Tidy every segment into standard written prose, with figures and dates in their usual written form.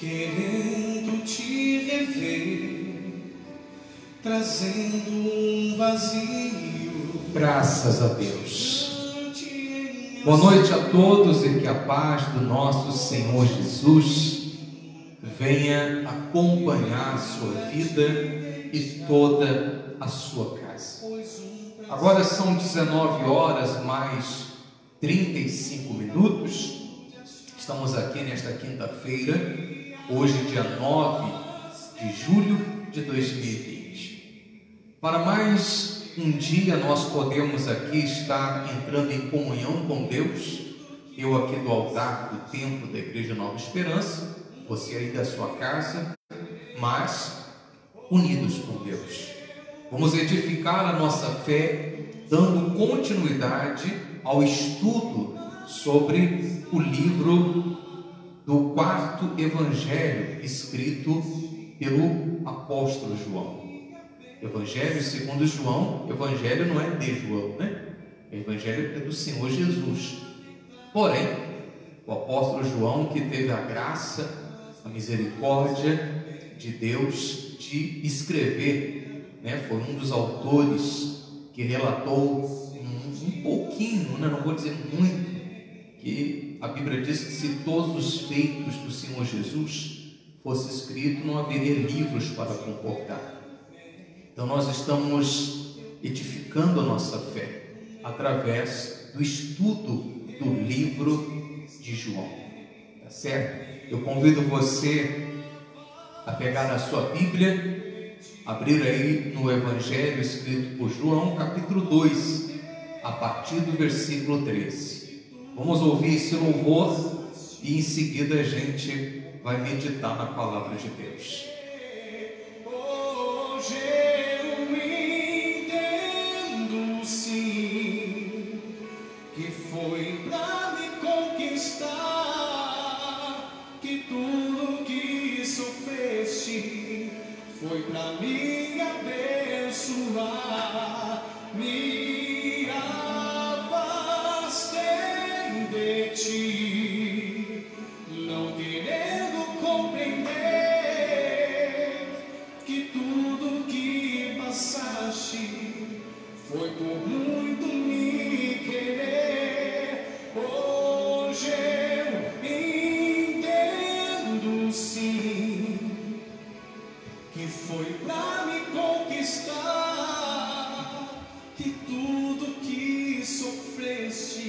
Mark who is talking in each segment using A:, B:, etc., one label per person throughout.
A: querendo te rever, trazendo um vazio.
B: Graças a Deus. Boa noite a todos e que a paz do nosso Senhor Jesus venha acompanhar a sua vida e toda a sua casa. Agora são 19 horas mais 35 minutos. Estamos aqui nesta quinta-feira, hoje dia 9 de julho de 2020. Para mais um dia nós podemos aqui estar entrando em comunhão com Deus. Eu aqui do altar do templo da Igreja Nova Esperança, você aí da sua casa, mas unidos com Deus. Vamos edificar a nossa fé, dando continuidade ao estudo sobre o livro do quarto evangelho escrito pelo apóstolo João. Evangelho segundo João, evangelho não é de João, né? O evangelho é do Senhor Jesus. Porém, o apóstolo João, que teve a graça, a misericórdia de Deus de escrever, né? Foi um dos autores que relatou um pouquinho, né? Não vou dizer muito, que a Bíblia diz que se todos os feitos do Senhor Jesus fosse escrito, não haveria livros para comportar. Então nós estamos edificando a nossa fé através do estudo do livro de João, tá certo? Eu convido você a pegar a sua Bíblia, abrir aí no Evangelho escrito por João, capítulo 2, a partir do versículo 13. Vamos ouvir esse louvor e em seguida a gente vai meditar na palavra de Deus.
A: Hoje eu entendo sim que foi pra me conquistar, que tudo que sofreste foi pra me abençoar. Me afastei de ti, não querendo compreender que tudo que passaste foi por muito me querer. Hoje eu entendo sim que foi pra me conquistar, que tudo que sofreste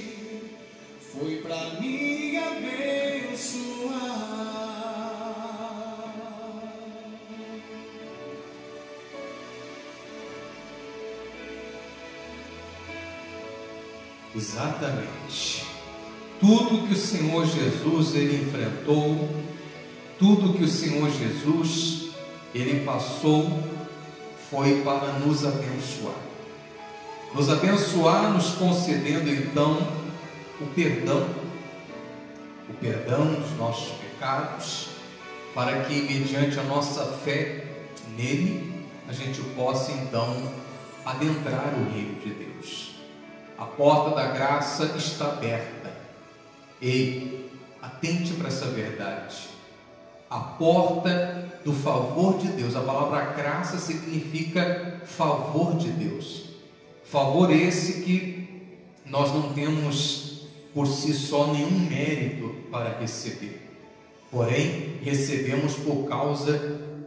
A: foi pra me abençoar.
B: Exatamente. Tudo que o Senhor Jesus ele enfrentou, tudo que o Senhor Jesus ele passou, foi para nos abençoar. Nos abençoar, nos concedendo então o perdão dos nossos pecados, para que mediante a nossa fé nele, a gente possa então adentrar o reino de Deus. A porta da graça está aberta. Ei, atente para essa verdade. A porta do favor de Deus. A palavra graça significa favor de Deus. Favor esse que nós não temos por si só nenhum mérito para receber. Porém, recebemos por causa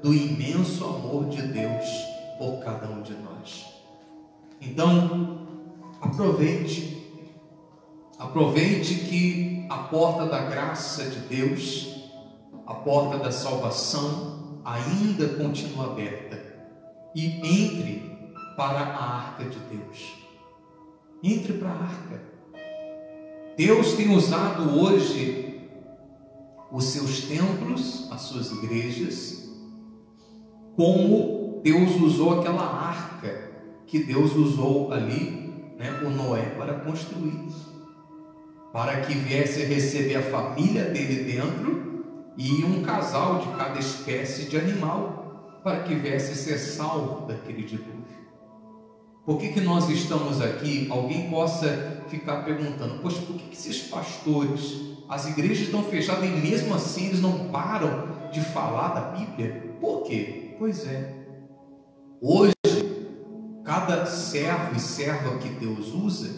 B: do imenso amor de Deus por cada um de nós. Então, aproveite que a porta da graça de Deus, a porta da salvação ainda continua aberta, e entre para a arca de Deus. Entre para a arca. Deus tem usado hoje os seus templos, as suas igrejas, como Deus usou aquela arca que Deus usou ali, né, o Noé para construir, para que viesse a receber a família dele dentro e um casal de cada espécie de animal, para que viesse a ser salvo daquele dilúvio. Por que nós estamos aqui? Alguém possa ficar perguntando: poxa, por que esses pastores, as igrejas estão fechadas e mesmo assim eles não param de falar da Bíblia? Por quê? Pois é, hoje, cada servo e serva que Deus usa,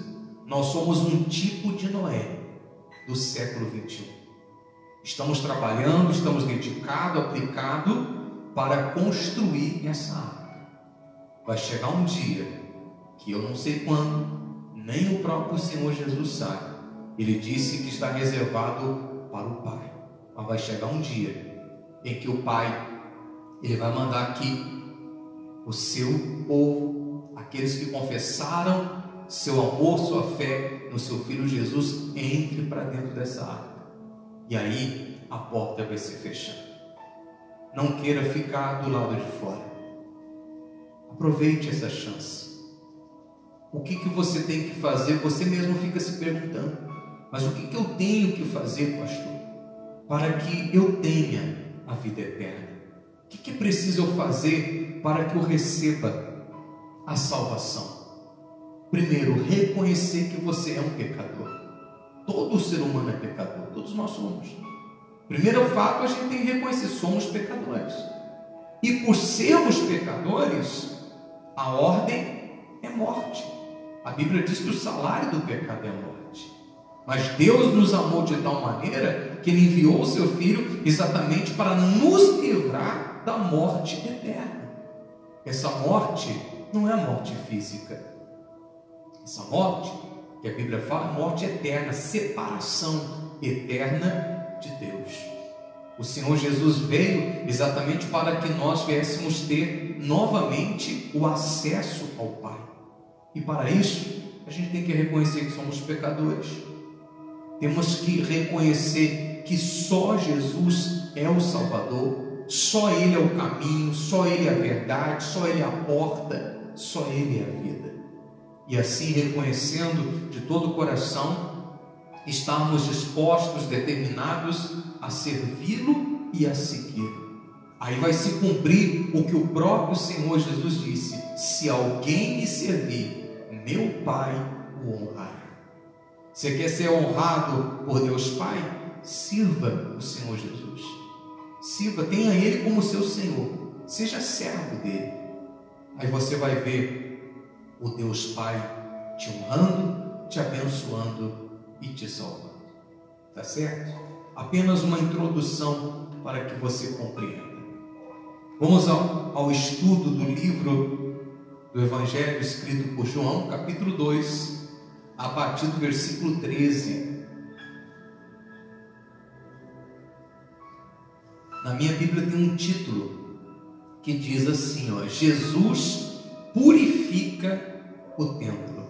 B: nós somos um tipo de Noé do século 21. Estamos trabalhando, estamos dedicados, aplicados para construir essa arca. Vai chegar um dia que eu não sei quando, nem o próprio Senhor Jesus sabe. Ele disse que está reservado para o Pai. Mas vai chegar um dia em que o Pai, Ele vai mandar que o seu povo, aqueles que confessaram seu amor, sua fé no seu Filho Jesus, entre para dentro dessa arca. E aí a porta vai se fechar. Não queira ficar do lado de fora. Aproveite essa chance. O que você tem que fazer? Você mesmo fica se perguntando: mas o que eu tenho que fazer, pastor, para que eu tenha a vida eterna? O que preciso eu fazer para que eu receba a salvação? Primeiro, reconhecer que você é um pecador. Todo ser humano é pecador, todos nós somos. Primeiro fato, a gente tem que reconhecer: somos pecadores. E por sermos pecadores, a ordem é morte. A Bíblia diz que o salário do pecado é a morte. Mas Deus nos amou de tal maneira que Ele enviou o seu Filho exatamente para nos livrar da morte eterna. Essa morte não é a morte física. Essa morte que a Bíblia fala, morte eterna, separação eterna de Deus. O Senhor Jesus veio exatamente para que nós viéssemos ter novamente o acesso ao Pai. E para isso, a gente tem que reconhecer que somos pecadores. Temos que reconhecer que só Jesus é o Salvador, só Ele é o caminho, só Ele é a verdade, só Ele é a porta, só Ele é a vida. E assim, reconhecendo de todo o coração, estarmos dispostos, determinados a servi-lo e a segui-lo. Aí vai se cumprir o que o próprio Senhor Jesus disse: se alguém me servir, meu Pai o honrará. Você quer ser honrado por Deus Pai? Sirva o Senhor Jesus. Sirva, tenha Ele como seu Senhor. Seja servo dele. Aí você vai ver o Deus Pai te honrando, te abençoando e te salvando. Tá certo? Apenas uma introdução para que você compreenda. Vamos ao estudo do livro do Evangelho escrito por João, capítulo 2, a partir do versículo 13. Na minha Bíblia tem um título que diz assim, ó: Jesus purifica o templo.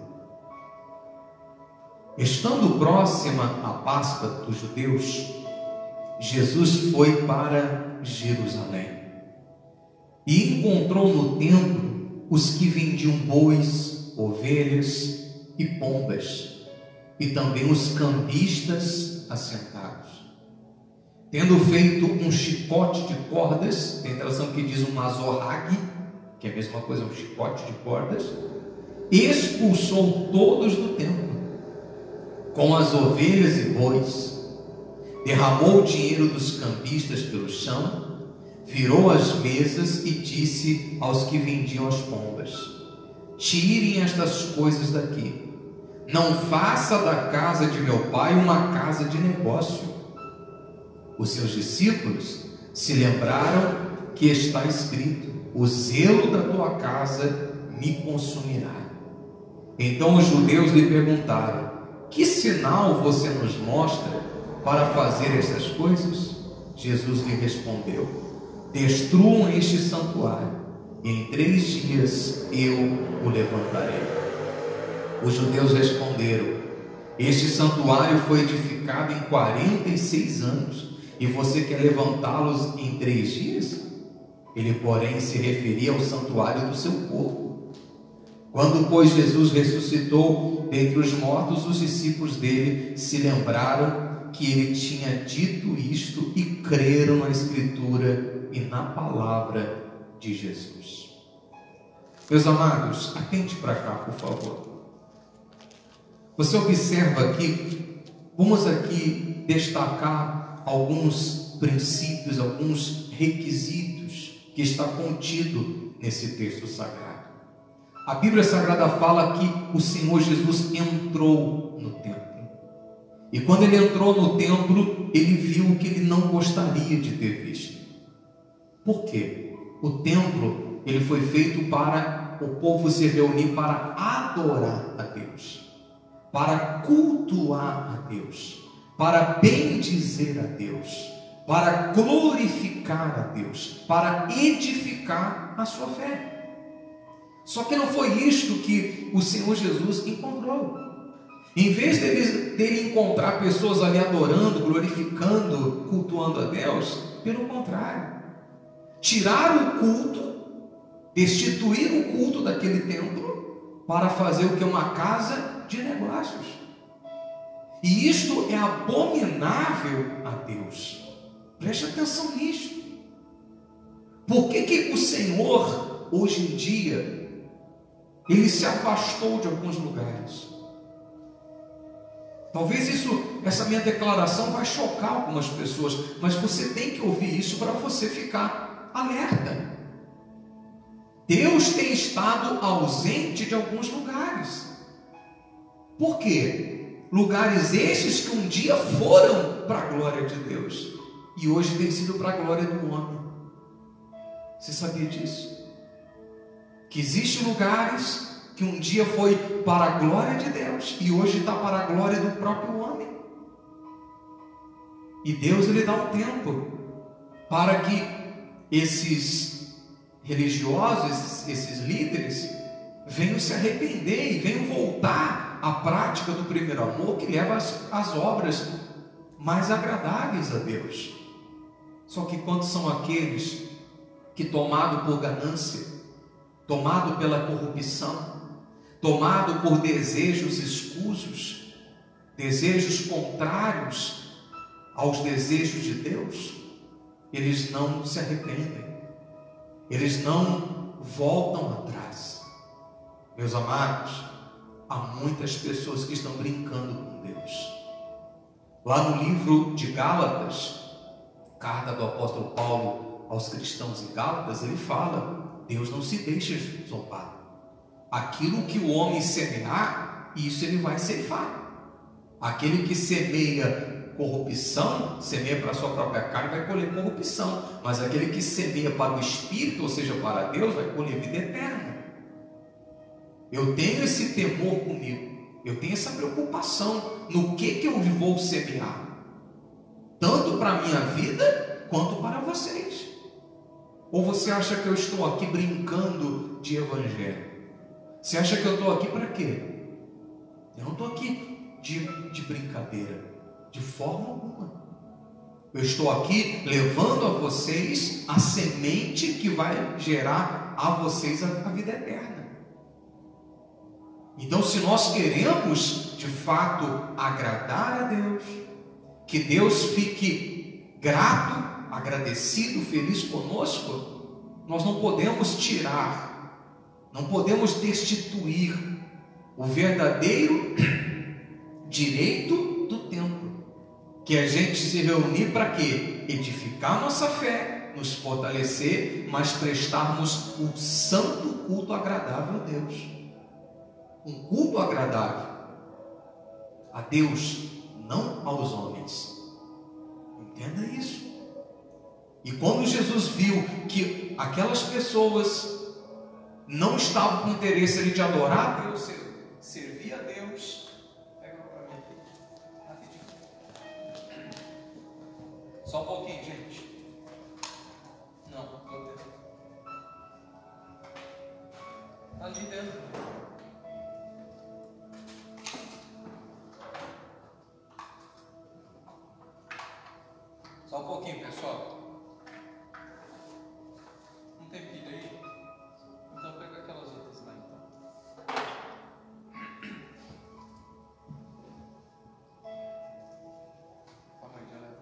B: Estando próxima a Páscoa dos judeus, Jesus foi para Jerusalém e encontrou no templo os que vendiam bois, ovelhas e pombas, e também os cambistas assentados. Tendo feito um chicote de cordas, tem tradução que diz um azorrague, que é a mesma coisa, um chicote de cordas, expulsou todos do templo, com as ovelhas e bois, derramou o dinheiro dos cambistas pelo chão, virou as mesas e disse aos que vendiam as pombas: tirem estas coisas daqui, não faça da casa de meu pai uma casa de negócio. Os seus discípulos se lembraram que está escrito: o zelo da tua casa me consumirá. Então os judeus lhe perguntaram: que sinal você nos mostra para fazer essas coisas? Jesus lhe respondeu: destruam este santuário, e em 3 dias eu o levantarei. Os judeus responderam: este santuário foi edificado em 46 anos, e você quer levantá-los em 3 dias? Ele, porém, se referia ao santuário do seu corpo. Quando, pois, Jesus ressuscitou dentre os mortos, os discípulos dele se lembraram que ele tinha dito isto e creram na Escritura e na palavra de Jesus. Meus amados, atente para cá, por favor. Você observa aqui, vamos aqui destacar alguns princípios, alguns requisitos que está contido nesse texto sagrado. A Bíblia Sagrada fala que o Senhor Jesus entrou no templo. E quando ele entrou no templo, ele viu o que ele não gostaria de ter visto. Por quê? O templo, ele foi feito para o povo se reunir para adorar a Deus, para cultuar a Deus, para bendizer a Deus, para glorificar a Deus, para edificar a sua fé. Só que não foi isto que o Senhor Jesus encontrou. Em vez dele encontrar pessoas ali adorando, glorificando, cultuando a Deus, pelo contrário, tiraram o culto, destituir o culto daquele templo para fazer o que? Uma casa de negócios. E isto é abominável a Deus. Preste atenção nisto. Por que o Senhor, hoje em dia, ele se afastou de alguns lugares? Talvez essa minha declaração vai chocar algumas pessoas, mas você tem que ouvir isso para você ficar alerta. Deus tem estado ausente de alguns lugares. Por quê? Lugares estes que um dia foram para a glória de Deus e hoje têm sido para a glória do homem. Você sabia disso? Que existem lugares que um dia foi para a glória de Deus e hoje está para a glória do próprio homem. E Deus, ele dá um tempo para que esses religiosos, esses líderes, venham se arrepender e venham voltar à prática do primeiro amor, que leva às obras mais agradáveis a Deus. Só que quando são aqueles que, tomado por ganância, tomado pela corrupção, tomado por desejos escusos, desejos contrários aos desejos de Deus, eles não se arrependem, eles não voltam atrás. Meus amados, há muitas pessoas que estão brincando com Deus. Lá no livro de Gálatas, carta do apóstolo Paulo aos cristãos em Gálatas, ele fala: Deus não se deixa zombar. Aquilo que o homem semear, isso ele vai ceifar. Aquele que semeia corrupção, semeia para a sua própria carne, vai colher corrupção. Mas aquele que semeia para o Espírito, ou seja, para Deus, vai colher vida eterna. Eu tenho esse temor comigo, eu tenho essa preocupação no que eu vou semear, tanto para a minha vida, quanto para vocês. Ou você acha que eu estou aqui brincando de evangelho? Você acha que eu estou aqui para quê? Eu não estou aqui de brincadeira, de forma alguma. Eu estou aqui levando a vocês a semente que vai gerar a vocês a vida eterna. Então, se nós queremos de fato agradar a Deus, que Deus fique grato, agradecido, feliz conosco, nós não podemos tirar, não podemos destituir o verdadeiro direito do templo, que é a gente se reunir para quê? Edificar nossa fé, nos fortalecer, mas prestarmos um santo culto agradável a Deus. Um culto agradável a Deus, não aos homens. Entenda isso. E quando Jesus viu que aquelas pessoas não estavam com interesse de adorar a Deus, servir a Deus, pega para mim aqui, rapidinho. Só um pouquinho, gente. Não, estou dentro. Está ali dentro. Só um pouquinho, pessoal. Não tem pilha aí? Então pega aquelas outras lá, então. Calma aí, já leva.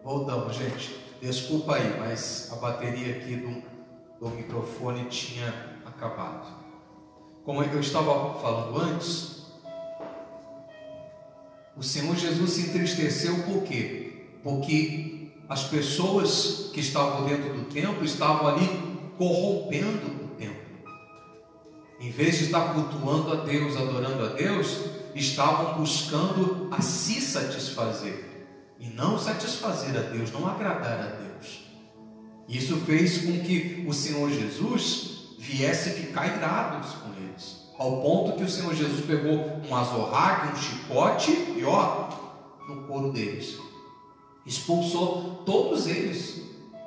B: Voltamos, gente. Desculpa aí, mas a bateria aqui do microfone tinha acabado. Como eu estava falando antes, o Senhor Jesus se entristeceu por quê? Porque as pessoas que estavam dentro do templo estavam ali corrompendo o templo. Em vez de estar cultuando a Deus, adorando a Deus, estavam buscando a se satisfazer e não satisfazer a Deus, não agradar a Deus. Isso fez com que o Senhor Jesus viesse ficar irado com eles, ao ponto que o Senhor Jesus pegou um azorrague, um chicote e no couro deles, expulsou todos eles,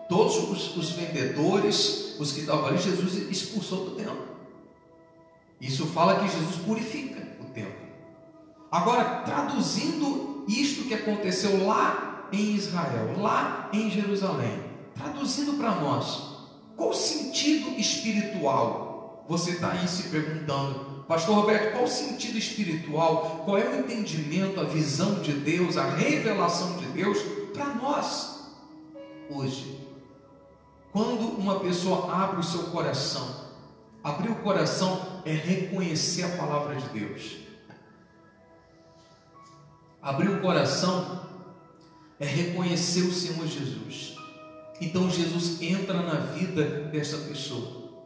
B: todos os vendedores, os que estavam ali. Jesus expulsou do templo. Isso fala que Jesus purifica o templo. Agora, traduzindo isto que aconteceu lá em Israel, lá em Jerusalém, traduzindo para nós, qual o sentido espiritual? Você está aí se perguntando, Pastor Roberto, qual o sentido espiritual? Qual é o entendimento, a visão de Deus, a revelação de Deus para nós hoje? Quando uma pessoa abre o seu coração, abrir o coração é reconhecer a palavra de Deus. Abrir o coração é reconhecer o Senhor Jesus. Então Jesus entra na vida dessa pessoa.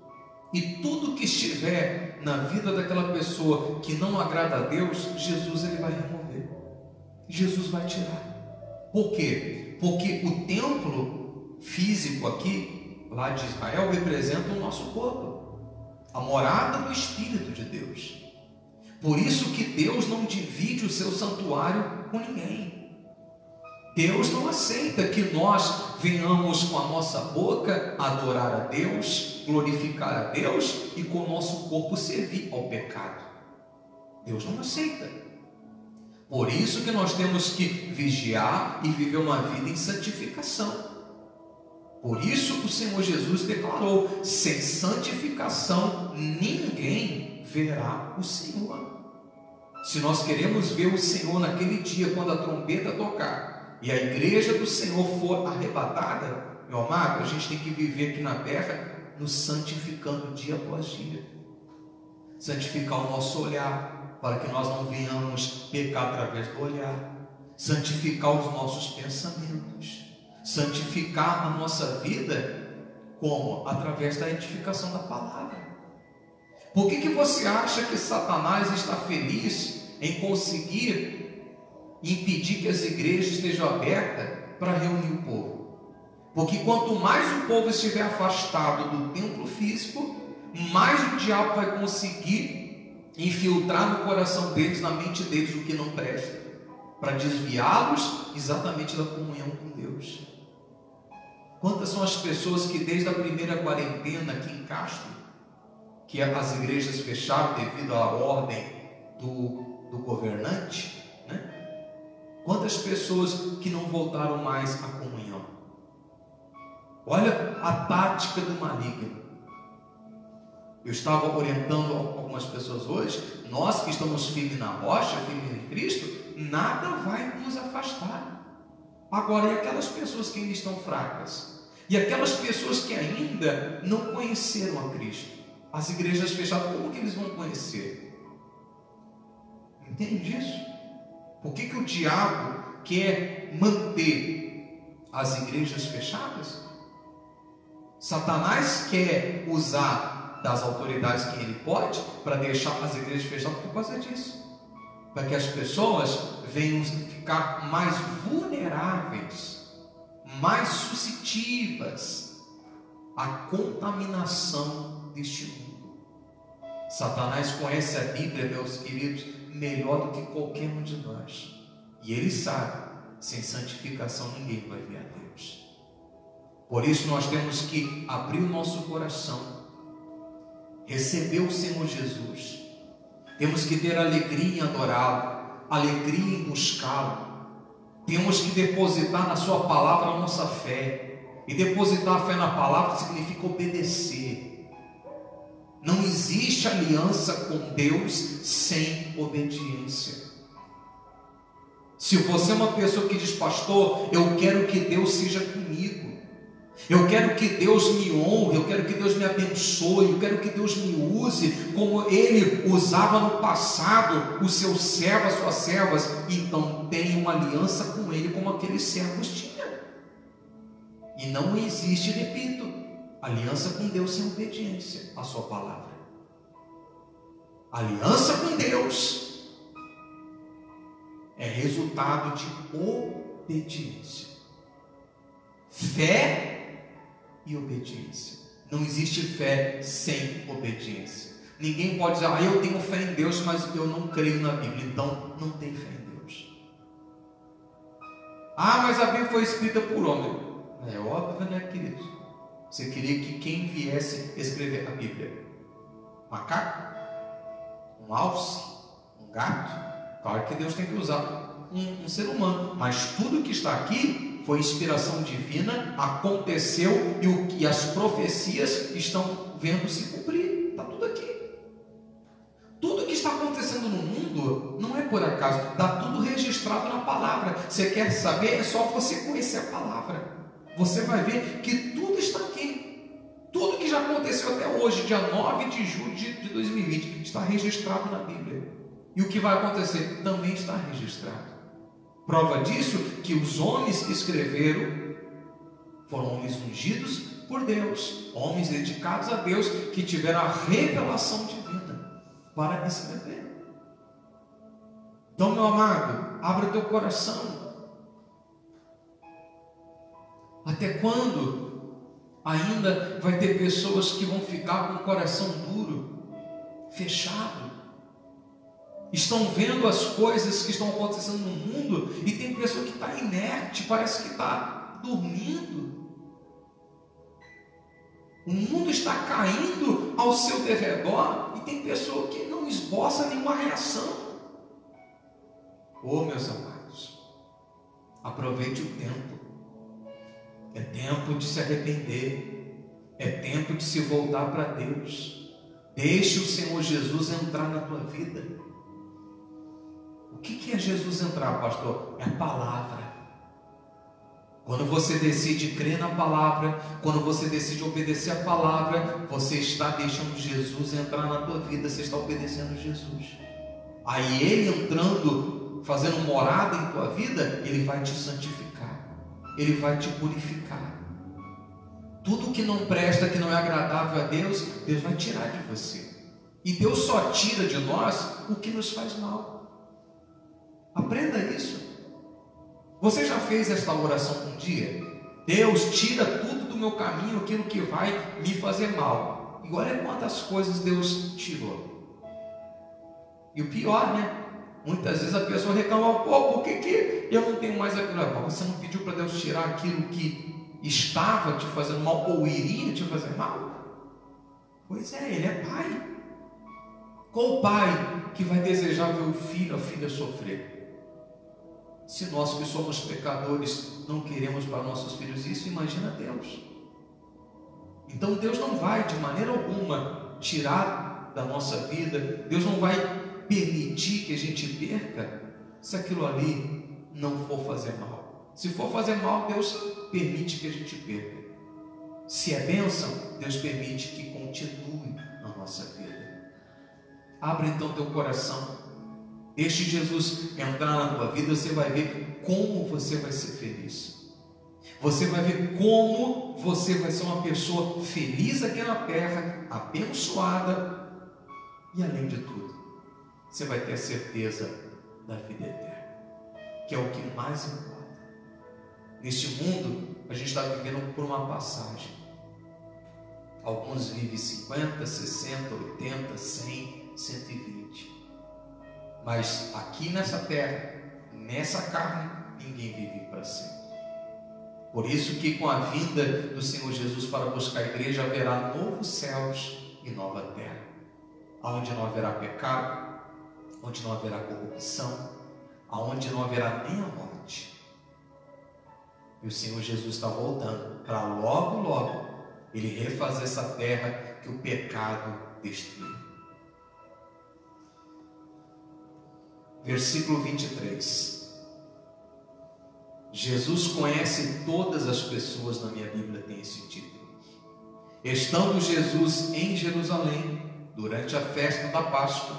B: E tudo que estiver na vida daquela pessoa que não agrada a Deus, Jesus ele vai remover. Jesus vai tirar. Por quê? Porque o templo físico aqui, lá de Israel, representa o nosso corpo, a morada do Espírito de Deus. Por isso que Deus não divide o seu santuário com ninguém. Deus não aceita que nós venhamos com a nossa boca adorar a Deus, glorificar a Deus e com o nosso corpo servir ao pecado. Deus não aceita. Por isso que nós temos que vigiar e viver uma vida em santificação. Por isso o Senhor Jesus declarou: sem santificação ninguém verá o Senhor. Se nós queremos ver o Senhor naquele dia, quando a trombeta tocar e a igreja do Senhor for arrebatada, meu amado, a gente tem que viver aqui na terra nos santificando dia após dia. Santificar o nosso olhar, para que nós não venhamos pecar através do olhar. Santificar os nossos pensamentos. Santificar a nossa vida como? Através da edificação da palavra. Por que você acha que Satanás está feliz em conseguir impedir que as igrejas estejam abertas para reunir o povo? Porque quanto mais o povo estiver afastado do templo físico, mais o diabo vai conseguir infiltrar no coração deles, na mente deles, o que não presta, para desviá-los exatamente da comunhão com Deus. Quantas são as pessoas que desde a primeira quarentena aqui em Castro, que as igrejas fecharam devido à ordem do governante, né? Quantas pessoas que não voltaram mais à comunhão? Olha a tática do maligno. Eu estava orientando algumas pessoas hoje. Nós que estamos firmes na rocha, firmes em Cristo, nada vai nos afastar. Agora, e aquelas pessoas que ainda estão fracas? E aquelas pessoas que ainda não conheceram a Cristo? As igrejas fechadas, como que eles vão conhecer? Entende isso? Por que o diabo quer manter as igrejas fechadas? Satanás quer usar das autoridades que ele pode para deixar as igrejas fechadas por causa disso, para que as pessoas venham ficar mais vulneráveis, mais suscetíveis à contaminação deste mundo. Satanás conhece a Bíblia, meus queridos, melhor do que qualquer um de nós, e ele sabe, sem santificação ninguém vai ver a Deus. Por isso nós temos que abrir o nosso coração, receber o Senhor Jesus. Temos que ter alegria em adorá-lo, alegria em buscá-lo. Temos que depositar na sua palavra a nossa fé. E depositar a fé na palavra significa obedecer. Não existe aliança com Deus sem obediência. Se você é uma pessoa que diz, pastor, eu quero que Deus seja comigo, eu quero que Deus me honre, eu quero que Deus me abençoe, eu quero que Deus me use como Ele usava no passado os seus servos, as suas servas, então tenha uma aliança com Ele como aqueles servos tinham. E não existe, repito, aliança com Deus sem obediência à sua palavra. Aliança com Deus é resultado de obediência. Fé e obediência. Não existe fé sem obediência. Ninguém pode dizer, eu tenho fé em Deus, mas eu não creio na Bíblia. Então, não tem fé em Deus. Mas a Bíblia foi escrita por homem. É óbvio, né, querido? Você queria que quem viesse escrever a Bíblia? Macaco? Um alce? Um gato? Claro que Deus tem que usar um ser humano. Mas tudo que está aqui foi inspiração divina, aconteceu e as profecias estão vendo se cumprir. Está tudo aqui. Tudo que está acontecendo no mundo não é por acaso. Está tudo registrado na palavra. Você quer saber? É só você conhecer a palavra. Você vai ver que tudo está aqui. Tudo que já aconteceu até hoje, dia 9 de julho de 2020, está registrado na Bíblia. E o que vai acontecer também está registrado. Prova disso que os homens que escreveram foram homens ungidos por Deus, homens dedicados a Deus, que tiveram a revelação divina para escrever. Então, meu amado, abra teu coração. Até quando ainda vai ter pessoas que vão ficar com o coração duro, fechado? Estão vendo as coisas que estão acontecendo no mundo e tem pessoa que está inerte, parece que está dormindo. O mundo está caindo ao seu derredor e tem pessoa que não esboça nenhuma reação. Meus amados, aproveite o tempo. É tempo de se arrepender. É tempo de se voltar para Deus. Deixe o Senhor Jesus entrar na tua vida. O que é Jesus entrar, pastor? É a palavra. Quando você decide crer na palavra, quando você decide obedecer a palavra, você está deixando Jesus entrar na tua vida, você está obedecendo Jesus. Aí Ele entrando, fazendo morada em tua vida, Ele vai te santificar, Ele vai te purificar. Tudo que não presta, que não é agradável a Deus, Deus vai tirar de você. E Deus só tira de nós o que nos faz mal. Aprenda isso. Você já fez esta oração um dia? Deus, tira tudo do meu caminho, aquilo que vai me fazer mal. E olha quantas coisas Deus tirou. E o pior, né? Muitas vezes a pessoa reclama, por que eu não tenho mais aquilo? Você não pediu para Deus tirar aquilo que estava te fazendo mal ou iria te fazer mal? Pois é, Ele é Pai. Qual pai que vai desejar ver o filho ou a filha sofrer? Se nós que somos pecadores não queremos para nossos filhos isso, imagina Deus. Então Deus não vai de maneira alguma tirar da nossa vida, Deus não vai permitir que a gente perca se aquilo ali não for fazer mal. Se for fazer mal, Deus permite que a gente perca. Se é bênção, Deus permite que continue na nossa vida. Abre então teu coração. Deixe Jesus entrar na tua vida, você vai ver como você vai ser feliz. Você vai ver como você vai ser uma pessoa feliz aqui na terra, abençoada, e além de tudo, você vai ter a certeza da vida eterna, que é o que mais importa. Neste mundo, a gente está vivendo por uma passagem. Alguns vivem 50, 60, 80, 100, 120. Mas aqui nessa terra, nessa carne, ninguém vive para sempre. Por isso que com a vinda do Senhor Jesus para buscar a igreja, haverá novos céus e nova terra, onde não haverá pecado, onde não haverá corrupção, onde não haverá nem a morte. E o Senhor Jesus está voltando para logo, logo, Ele refazer essa terra que o pecado destruiu. Versículo 23. Jesus conhece todas as pessoas, na minha Bíblia tem esse título. Estando Jesus em Jerusalém, durante a festa da Páscoa,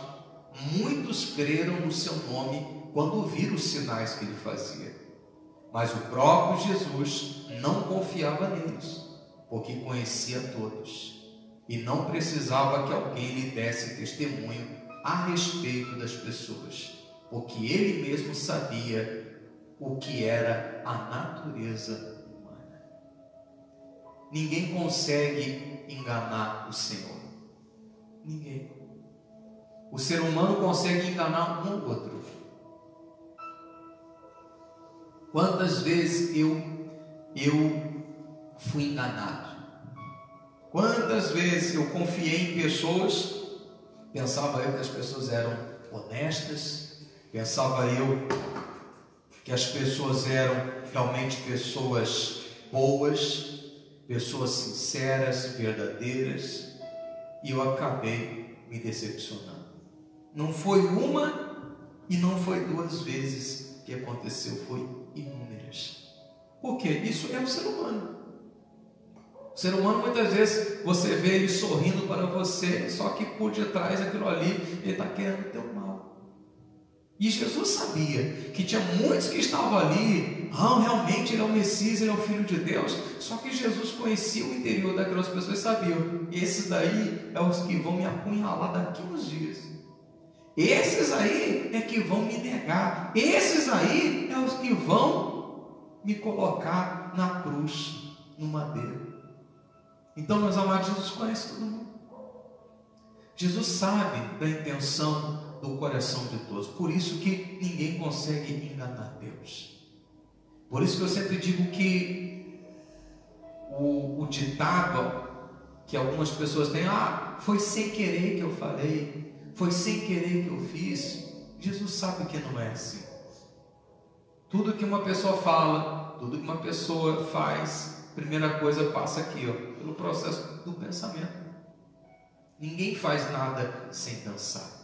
B: muitos creram no seu nome quando viram os sinais que ele fazia. Mas o próprio Jesus não confiava neles, porque conhecia todos, e não precisava que alguém lhe desse testemunho a respeito das pessoas, porque ele mesmo sabia o que era a natureza humana. Ninguém consegue enganar o Senhor. Ninguém. O ser humano consegue enganar um ou outro. Quantas vezes eu fui enganado? Quantas vezes eu confiei em pessoas, pensava eu que as pessoas eram honestas, pensava eu que as pessoas eram realmente pessoas boas, pessoas sinceras, verdadeiras, e eu acabei me decepcionando. Não foi uma e não foi duas vezes que aconteceu, foi inúmeras. Por quê? Isso é o ser humano. O ser humano, muitas vezes, você vê ele sorrindo para você, só que por detrás daquilo ali, ele está querendo teu mal. E Jesus sabia que tinha muitos que estavam ali, realmente ele é o Messias, ele é o Filho de Deus, só que Jesus conhecia o interior daquelas pessoas e sabia, esses daí é os que vão me apunhalar daqui uns dias. Esses aí é que vão me negar, esses aí é os que vão me colocar na cruz, no madeiro. Então, meus amados, Jesus conhece todo mundo. Jesus sabe da intenção do coração de todos. Por isso que ninguém consegue enganar Deus. Por isso que eu sempre digo que o ditado que algumas pessoas têm, foi sem querer que eu falei, foi sem querer que eu fiz. Jesus sabe que não é assim. Tudo que uma pessoa fala, tudo que uma pessoa faz, primeira coisa passa aqui, pelo processo do pensamento. Ninguém faz nada sem pensar.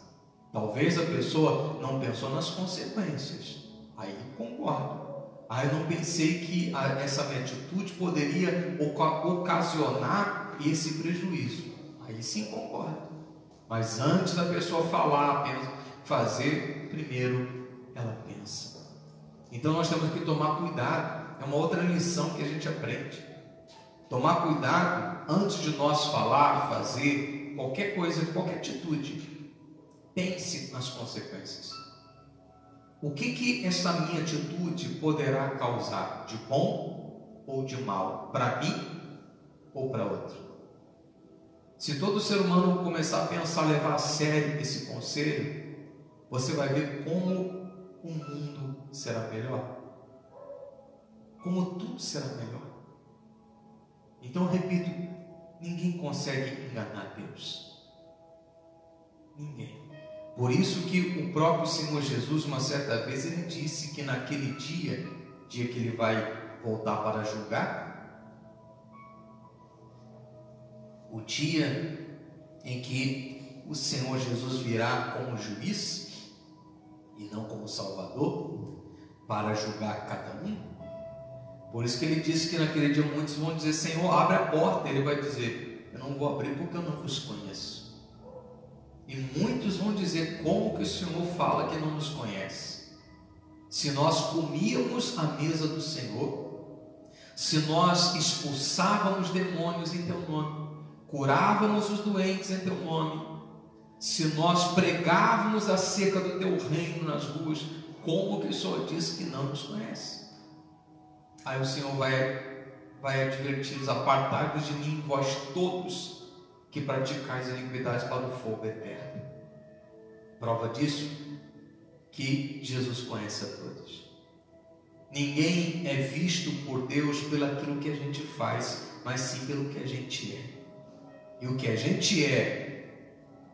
B: Talvez a pessoa não pensou nas consequências. Aí eu concordo. Eu não pensei que essa minha atitude poderia ocasionar esse prejuízo. Aí sim concordo. Mas antes da pessoa falar, fazer, primeiro ela pensa. Então nós temos que tomar cuidado. É uma outra lição que a gente aprende. Tomar cuidado antes de nós falar, fazer qualquer coisa, qualquer atitude. Pense nas consequências. O que essa minha atitude poderá causar de bom ou de mal para mim ou para outro? Se todo ser humano começar a pensar, levar a sério esse conselho, você vai ver como o mundo será melhor. Como tudo será melhor. Então, eu repito, ninguém consegue enganar Deus. Ninguém. Por isso que o próprio Senhor Jesus, uma certa vez, ele disse que naquele dia que ele vai voltar para julgar, o dia em que o Senhor Jesus virá como juiz e não como salvador, para julgar cada um. Por isso que ele disse que naquele dia muitos vão dizer, Senhor, abre a porta. Ele vai dizer, eu não vou abrir porque eu não vos conheço. E muitos vão dizer, como que o Senhor fala que não nos conhece? Se nós comíamos à mesa do Senhor, se nós expulsávamos demônios em teu nome, curávamos os doentes em teu nome, se nós pregávamos acerca do teu reino nas ruas, como que o Senhor diz que não nos conhece? Aí o Senhor vai advertir-nos, apartai-vos de mim, vós todos que praticais iniquidades, para o fogo eterno. Prova disso, que Jesus conhece a todos. Ninguém é visto por Deus pelo aquilo que a gente faz, mas sim pelo que a gente é. E o que a gente é,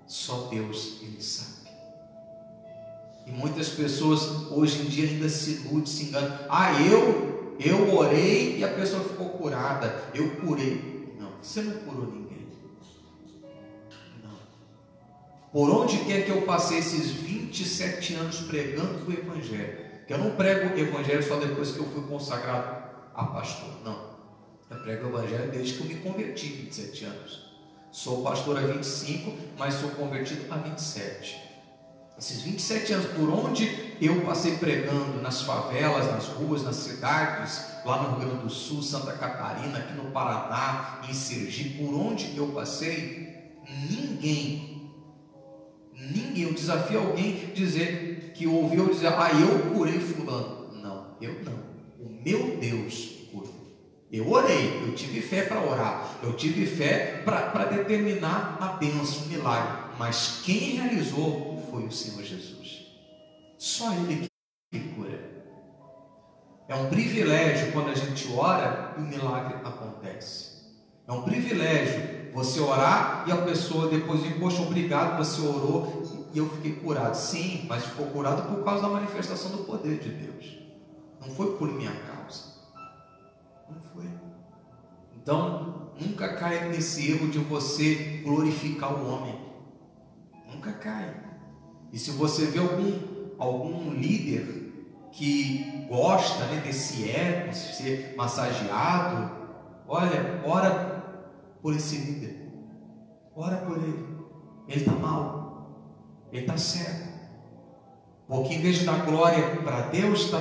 B: só Deus ele sabe. E muitas pessoas hoje em dia ainda se iludem, se enganam. Eu orei e a pessoa ficou curada. Eu curei. Não, você não curou ninguém. Não. Por onde quer que eu passei esses 27 anos pregando o Evangelho, Porque eu não prego o evangelho só depois que eu fui consagrado a pastor, não. Eu prego o evangelho desde que eu me converti, 27 anos. Sou pastor há 25, mas sou convertido há 27. Esses 27 anos, por onde eu passei pregando, nas favelas, nas ruas, nas cidades, lá no Rio Grande do Sul, Santa Catarina, aqui no Paraná, em Sergipe, por onde eu passei, ninguém, eu desafio alguém dizer, que ouviu dizer, eu curei fulano. Não, eu não. O meu Deus curou. Eu orei, eu tive fé para orar, eu tive fé para determinar a bênção, o milagre, mas quem realizou foi o Senhor Jesus. Só Ele que cura. É um privilégio quando a gente ora e o milagre acontece. É um privilégio você orar e a pessoa depois diz, poxa, obrigado, você orou e eu fiquei curado. Sim, mas ficou curado por causa da manifestação do poder de Deus. Não foi por minha causa. Não foi. Então, nunca caia nesse erro de você glorificar o homem. Nunca caia. E se você vê algum líder que gosta, né, desse ego, de ser massageado, olha, ora por esse líder. Ora por ele. Ele está mal. Ele está cego. Porque em vez de dar glória para Deus, está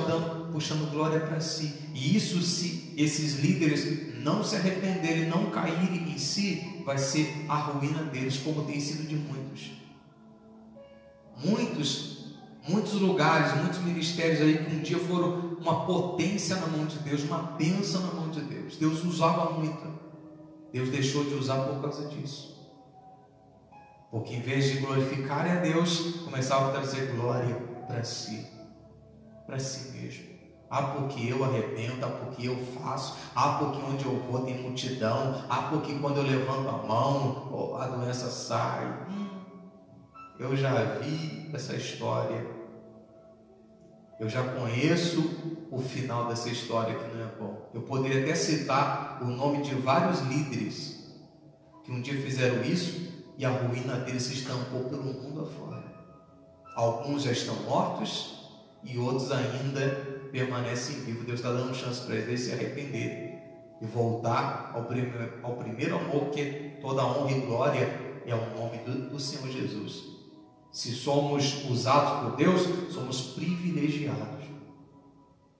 B: puxando glória para si. E isso, se esses líderes não se arrependerem, não caírem em si, vai ser a ruína deles, como tem sido de muitos. Muitos lugares, muitos ministérios aí que um dia foram uma potência na mão de Deus, uma bênção na mão de Deus. Deus usava muito. Deus deixou de usar por causa disso. Porque em vez de glorificarem a Deus, começavam a trazer glória para si mesmo. Porque eu arrebento, porque eu faço, porque onde eu vou tem multidão, porque quando eu levanto a mão, a doença sai. Eu já vi essa história, eu já conheço o final dessa história que não é bom. Eu poderia até citar o nome de vários líderes que um dia fizeram isso e a ruína deles se estampou pelo mundo afora. Alguns já estão mortos e outros ainda permanecem vivos. Deus está dando chance para eles se arrependerem e voltar ao primeiro amor, que toda honra e glória é o nome do Senhor Jesus. Se somos usados por Deus, somos privilegiados.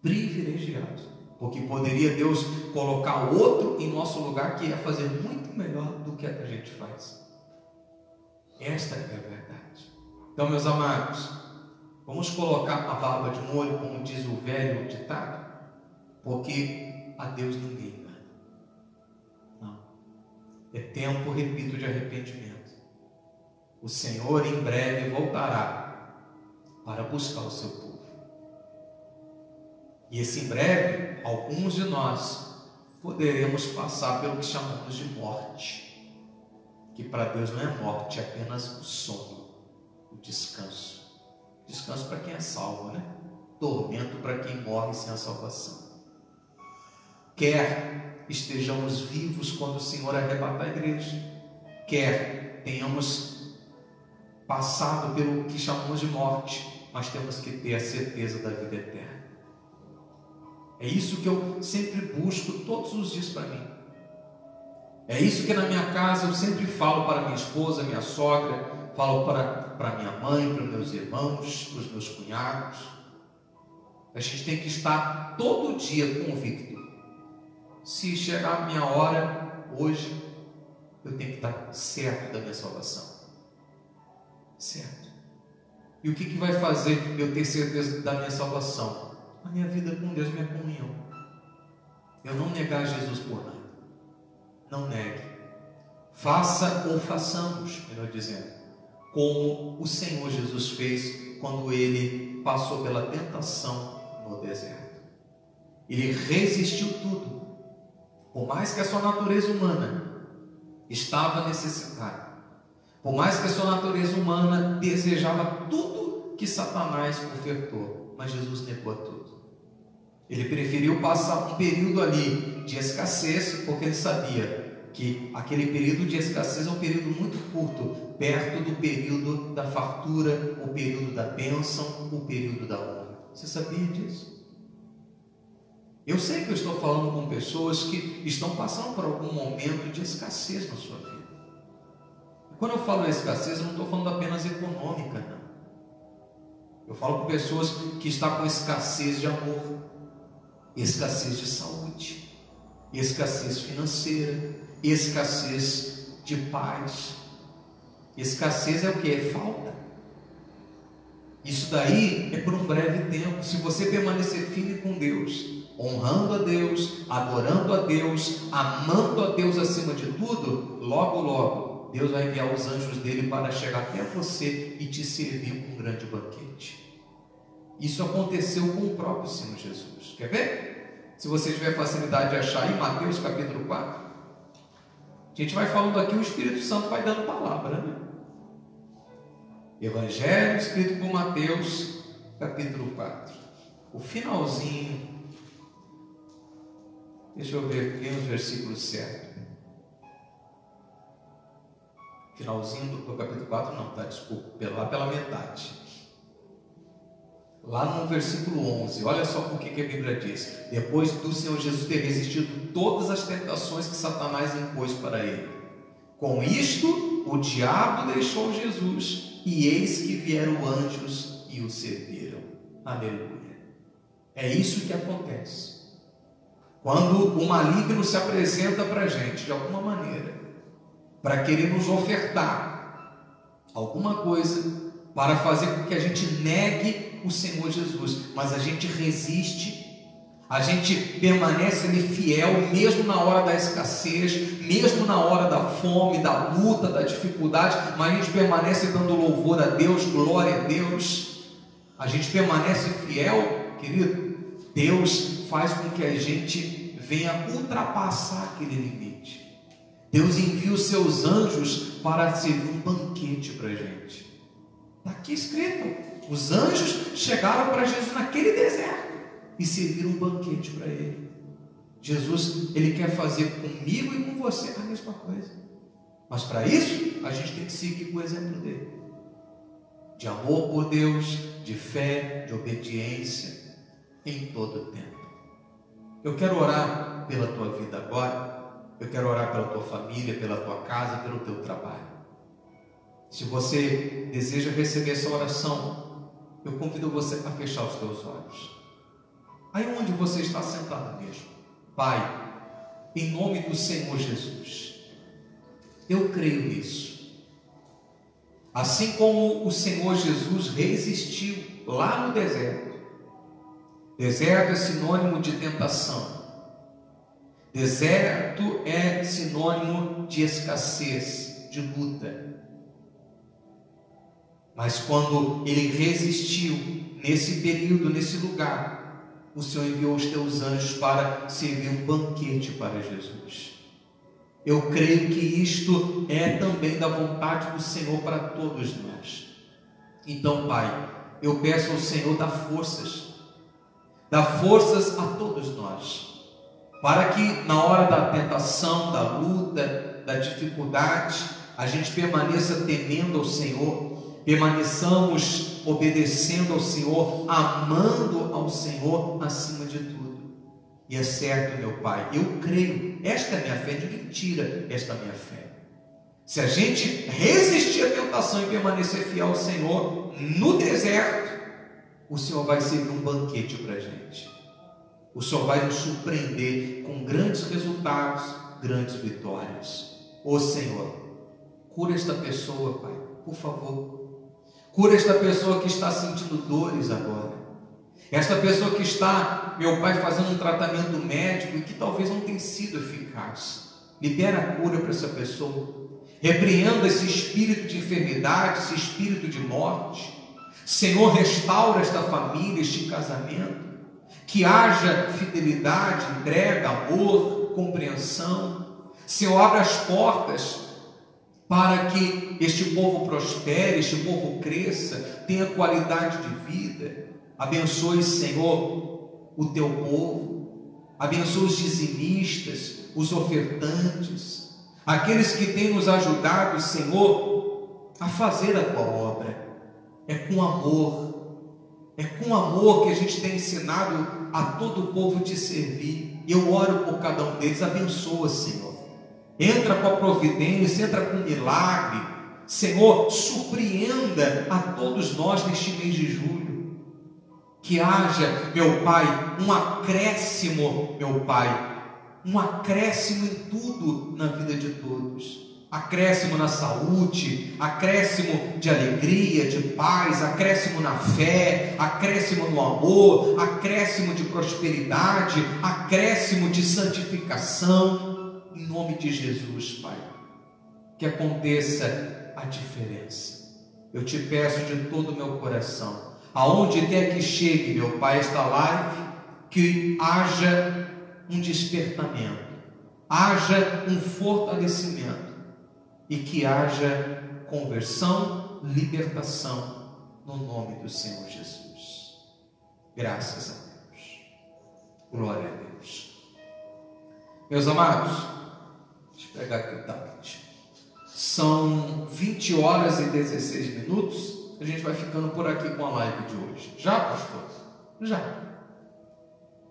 B: Privilegiados. Porque poderia Deus colocar outro em nosso lugar que ia fazer muito melhor do que a gente faz. Esta é a verdade. Então, meus amados, vamos colocar a barba de molho, como diz o velho ditado, porque a Deus ninguém engana. Não. É tempo, repito, de arrependimento. O Senhor em breve voltará para buscar o seu povo. E esse em breve, alguns de nós poderemos passar pelo que chamamos de morte, que para Deus não é morte, é apenas o sono, o descanso. Descanso para quem é salvo, né? Tormento para quem morre sem a salvação. Quer estejamos vivos quando o Senhor arrebatar a igreja, quer tenhamos passado pelo que chamamos de morte, mas temos que ter a certeza da vida eterna. É isso que eu sempre busco todos os dias para mim. É isso que na minha casa eu sempre falo para minha esposa, minha sogra, falo para minha mãe, para meus irmãos, para os meus cunhados. A gente tem que estar todo dia convicto. Se chegar a minha hora, hoje, eu tenho que estar certo da minha salvação. Certo. E o que vai fazer eu ter certeza da minha salvação? A minha vida com Deus, minha comunhão. Eu não negar Jesus por nada. Não negue. Faça ou façamos, melhor dizendo, como o Senhor Jesus fez quando Ele passou pela tentação no deserto. Ele resistiu tudo. Por mais que a sua natureza humana estava necessitada, por mais que a sua natureza humana desejava tudo que Satanás ofertou, mas Jesus negou tudo. Ele preferiu passar um período ali de escassez, porque ele sabia que aquele período de escassez é um período muito curto, perto do período da fartura, o período da bênção, o período da honra. Você sabia disso? Eu sei que eu estou falando com pessoas que estão passando por algum momento de escassez na sua vida. E quando eu falo escassez, eu não estou falando apenas econômica, não. Eu falo com pessoas que estão com escassez de amor, escassez de saúde, escassez financeira, escassez de paz. Escassez é o que? É falta. Isso daí é por um breve tempo. Se você permanecer firme com Deus, honrando a Deus, adorando a Deus, amando a Deus acima de tudo, logo, logo, Deus vai enviar os anjos dele para chegar até você e te servir com um grande banquete. Isso aconteceu com o próprio Senhor Jesus. Quer ver? Se você tiver facilidade de achar em Mateus capítulo 4, a gente vai falando aqui, o Espírito Santo vai dando palavra, né? Evangelho escrito por Mateus capítulo 4, o finalzinho. Deixa eu ver aqui nos versículos certos. Finalzinho do capítulo 4, não, tá? Desculpa, lá pela metade. Lá no versículo 11, olha só o que a Bíblia diz. Depois do Senhor Jesus ter resistido todas as tentações que Satanás impôs para ele, com isto o diabo deixou Jesus, e eis que vieram anjos e o serviram. Aleluia. É isso que acontece quando o maligno se apresenta para a gente de alguma maneira, para querer nos ofertar alguma coisa, para fazer com que a gente negue o Senhor Jesus, mas a gente resiste, a gente permanece ali fiel, mesmo na hora da escassez, mesmo na hora da fome, da luta, da dificuldade, mas a gente permanece dando louvor a Deus, glória a Deus, a gente permanece fiel, querido. Deus faz com que a gente venha ultrapassar aquele limite. Deus envia os seus anjos para servir um banquete para a gente. Está aqui escrito. Os anjos chegaram para Jesus naquele deserto e serviram um banquete para ele. Jesus, ele quer fazer comigo e com você a mesma coisa. Mas para isso, a gente tem que seguir o exemplo dele. De amor por Deus, de fé, de obediência, em todo o tempo. Eu quero orar pela tua vida agora. Eu quero orar pela tua família, pela tua casa, pelo teu trabalho. Se você deseja receber essa oração, eu convido você a fechar os teus olhos. Aí onde você está sentado mesmo. Pai, em nome do Senhor Jesus, eu creio nisso. Assim como o Senhor Jesus resistiu lá no deserto. Deserto é sinônimo de tentação. Deserto é sinônimo de escassez, de luta. Mas quando ele resistiu nesse período, nesse lugar, o Senhor enviou os teus anjos para servir um banquete para Jesus. Eu creio que isto é também da vontade do Senhor para todos nós. Então, Pai, eu peço ao Senhor dar forças a todos nós, para que na hora da tentação, da luta, da dificuldade, a gente permaneça temendo ao Senhor, permaneçamos obedecendo ao Senhor, amando ao Senhor acima de tudo. E é certo, meu Pai, eu creio, esta é a minha fé, de mentira, esta é a minha fé. Se a gente resistir à tentação e permanecer fiel ao Senhor no deserto, o Senhor vai servir um banquete para a gente. O Senhor vai nos surpreender com grandes resultados, grandes vitórias. Ô Senhor, cura esta pessoa, Pai, por favor. Cura esta pessoa que está sentindo dores agora. Esta pessoa que está, meu Pai, fazendo um tratamento médico e que talvez não tenha sido eficaz. Libera a cura para essa pessoa. Repreenda esse espírito de enfermidade, esse espírito de morte. Senhor, restaura esta família, este casamento. Que haja fidelidade, entrega, amor, compreensão. Senhor, abra as portas para que este povo prospere, este povo cresça, tenha qualidade de vida. Abençoe, Senhor, o teu povo. Abençoe os dizimistas, os ofertantes, aqueles que têm nos ajudado, Senhor, a fazer a tua obra. É com amor, É com amor que a gente tem ensinado a todo o povo te servir. Eu oro por cada um deles. Abençoa, Senhor. Entra com a providência, entra com milagre. Senhor, surpreenda a todos nós neste mês de julho. Que haja, meu Pai, um acréscimo, meu Pai, um acréscimo em tudo na vida de todos. Acréscimo na saúde, acréscimo de alegria, de paz, acréscimo na fé, acréscimo no amor, acréscimo de prosperidade, acréscimo de santificação, em nome de Jesus, Pai. Que aconteça a diferença. Eu te peço de todo o meu coração, aonde quer que chegue, meu Pai, esta live, que haja um despertamento, haja um fortalecimento, e que haja conversão, libertação, no nome do Senhor Jesus. Graças a Deus. Glória a Deus. Meus amados, deixa eu pegar aqui o tablet. São 20 horas e 16 minutos. A gente vai ficando por aqui com a live de hoje. Já, pastor? Já.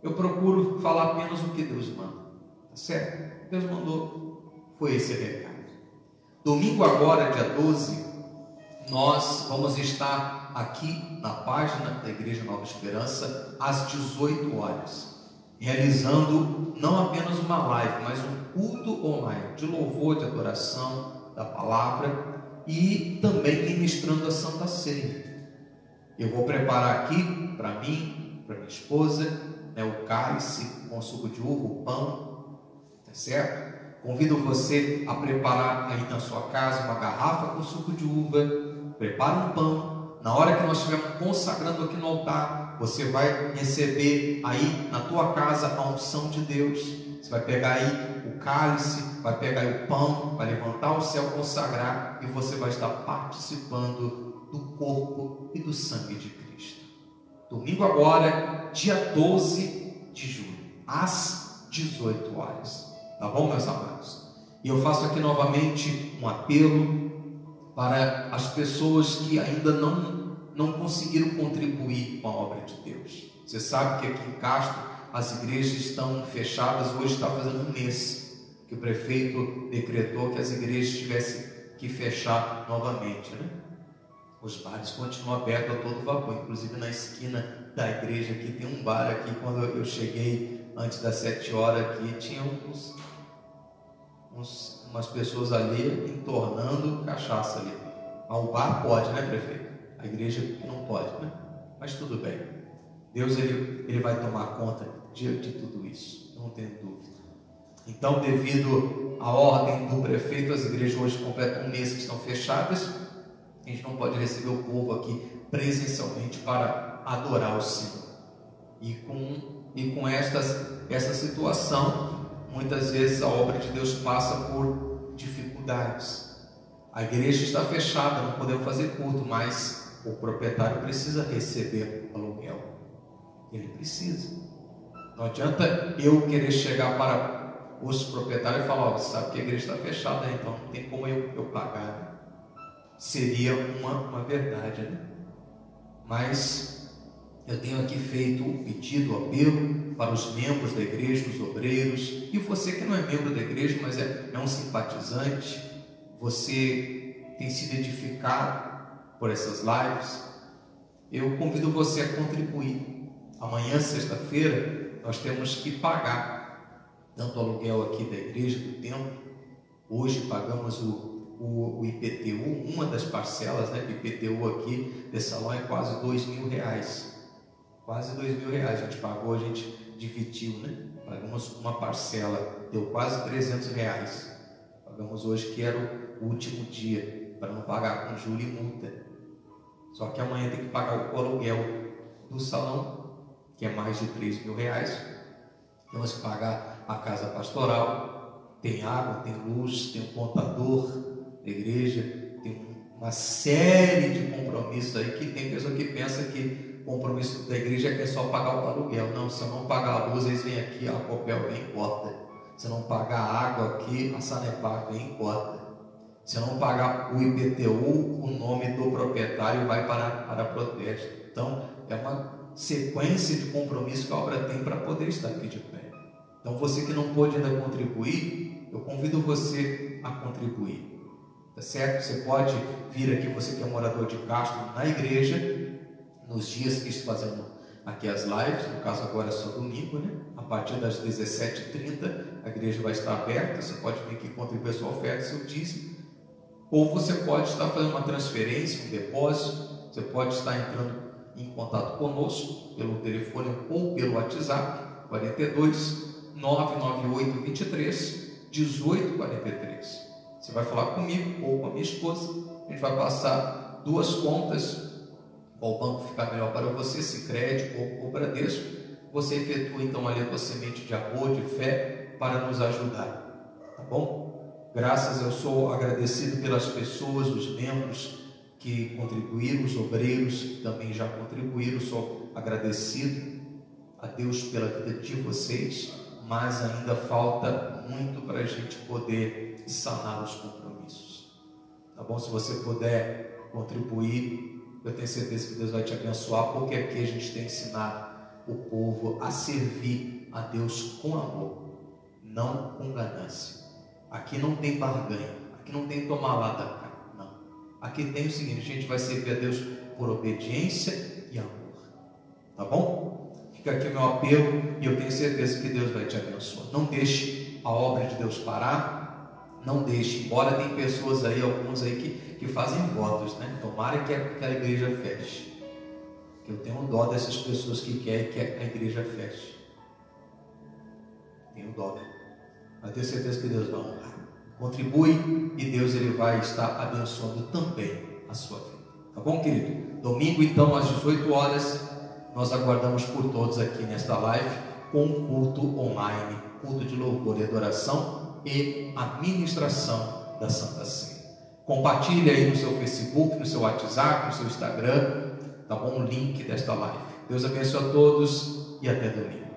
B: Eu procuro falar apenas o que Deus manda. Tá certo? Deus mandou. Foi esse recado. Domingo agora, dia 12, nós vamos estar aqui na página da Igreja Nova Esperança às 18 horas, realizando não apenas uma live, mas um culto online de louvor, de adoração da palavra e também ministrando a Santa Ceia. Eu vou preparar aqui para mim, para minha esposa, o cálice com suco de uva, o pão, tá certo? Convido você a preparar aí na sua casa uma garrafa com suco de uva, prepara um pão. Na hora que nós estivermos consagrando aqui no altar, você vai receber aí na tua casa a unção de Deus. Você vai pegar aí o cálice, vai pegar aí o pão, vai levantar o céu, consagrar, e você vai estar participando do corpo e do sangue de Cristo. Domingo agora, dia 12 de julho, às 18 horas. Tá bom, meus amados? E eu faço aqui novamente um apelo para as pessoas que ainda não conseguiram contribuir com a obra de Deus. Você sabe que aqui em Castro as igrejas estão fechadas. Hoje está fazendo um mês que o prefeito decretou que as igrejas tivessem que fechar novamente, né? Os bares continuam abertos a todo vapor. Inclusive na esquina da igreja aqui tem um bar aqui. Quando eu cheguei antes das 7 horas aqui, tinha umas pessoas ali entornando cachaça ali. Mas o bar pode, né, prefeito? A igreja não pode, né? Mas tudo bem. Deus ele vai tomar conta de tudo isso, não tenho dúvida. Então, devido à ordem do prefeito, as igrejas hoje completam um mês que estão fechadas. A gente não pode receber o povo aqui presencialmente para adorar o Senhor. E com essa situação, muitas vezes a obra de Deus passa por dificuldades. A igreja está fechada, não podemos fazer culto, mas o proprietário precisa receber aluguel. Ele precisa. Não adianta eu querer chegar para os proprietários e falar: você sabe que a igreja está fechada, então não tem como eu pagar. Seria uma verdade, né? Mas eu tenho aqui feito um pedido, um apelo para os membros da igreja, os obreiros, e você que não é membro da igreja, mas é um simpatizante, você tem sido edificado por essas lives, eu convido você a contribuir. Amanhã, sexta-feira, nós temos que pagar tanto o aluguel aqui da igreja, do templo. Hoje pagamos o IPTU, uma das parcelas, né? O IPTU aqui desse salão é quase R$2.000. Quase R$2.000 a gente pagou, a gente dividiu, né? Pagamos uma parcela, deu quase R$300. Pagamos hoje, que era o último dia, para não pagar com juro e multa. Só que amanhã tem que pagar o aluguel do salão, que é mais de R$3.000. Temos que pagar a casa pastoral, tem água, tem luz, tem um contador da igreja, tem uma série de compromissos aí, que tem pessoa que pensa que o compromisso da igreja é só pagar o aluguel. Não, se eu não pagar a luz, eles vêm aqui, a Copel vem e corta. Se eu não pagar a água aqui, a Sanepar vem e corta. Se eu não pagar o IPTU, o nome do proprietário vai para protesto. Então, é uma sequência de compromisso que a obra tem para poder estar aqui de pé. Então, você que não pôde ainda contribuir, eu convido você a contribuir, tá certo? Você pode vir aqui, você que é morador de Castro, na igreja, nos dias que estamos fazendo aqui as lives, no caso agora é só domingo, né? A partir das 17h30 a igreja vai estar aberta, você pode vir aqui contribuir a sua oferta, seu dízimo, ou você pode estar fazendo uma transferência, um depósito, você pode estar entrando em contato conosco pelo telefone ou pelo WhatsApp, 42 998 23 18 43. Você vai falar comigo ou com a minha esposa, a gente vai passar duas contas, qual banco ficar melhor para você, Sicredi ou Bradesco. Você efetua então ali a tua semente de amor, de fé, para nos ajudar, tá bom? Graças, eu sou agradecido pelas pessoas, os membros que contribuíram, os obreiros que também já contribuíram. Sou agradecido a Deus pela vida de vocês, mas ainda falta muito para a gente poder sanar os compromissos, tá bom? Se você puder contribuir, eu tenho certeza que Deus vai te abençoar, porque aqui a gente tem ensinado o povo a servir a Deus com amor, não com ganância. Aqui não tem barganha, aqui não tem tomar lá da cá, não. Aqui tem o seguinte: a gente vai servir a Deus por obediência e amor, tá bom? Fica aqui o meu apelo e eu tenho certeza que Deus vai te abençoar. Não deixe a obra de Deus parar, não deixe, embora tem pessoas aí, alguns aí que fazem votos, né? Tomara que aquela igreja feche. Eu tenho dó dessas pessoas que querem que a igreja feche. Tenho dó. Mas tenho certeza que Deus vai honrar. Contribui e Deus ele vai estar abençoando também a sua vida. Tá bom, querido? Domingo, então, às 18 horas, nós aguardamos por todos aqui nesta live com um culto online, culto de louvor e adoração e a ministração da Santa Ceia. Compartilhe aí no seu Facebook, no seu WhatsApp, no seu Instagram, tá bom? O link desta live. Deus abençoe a todos e até domingo.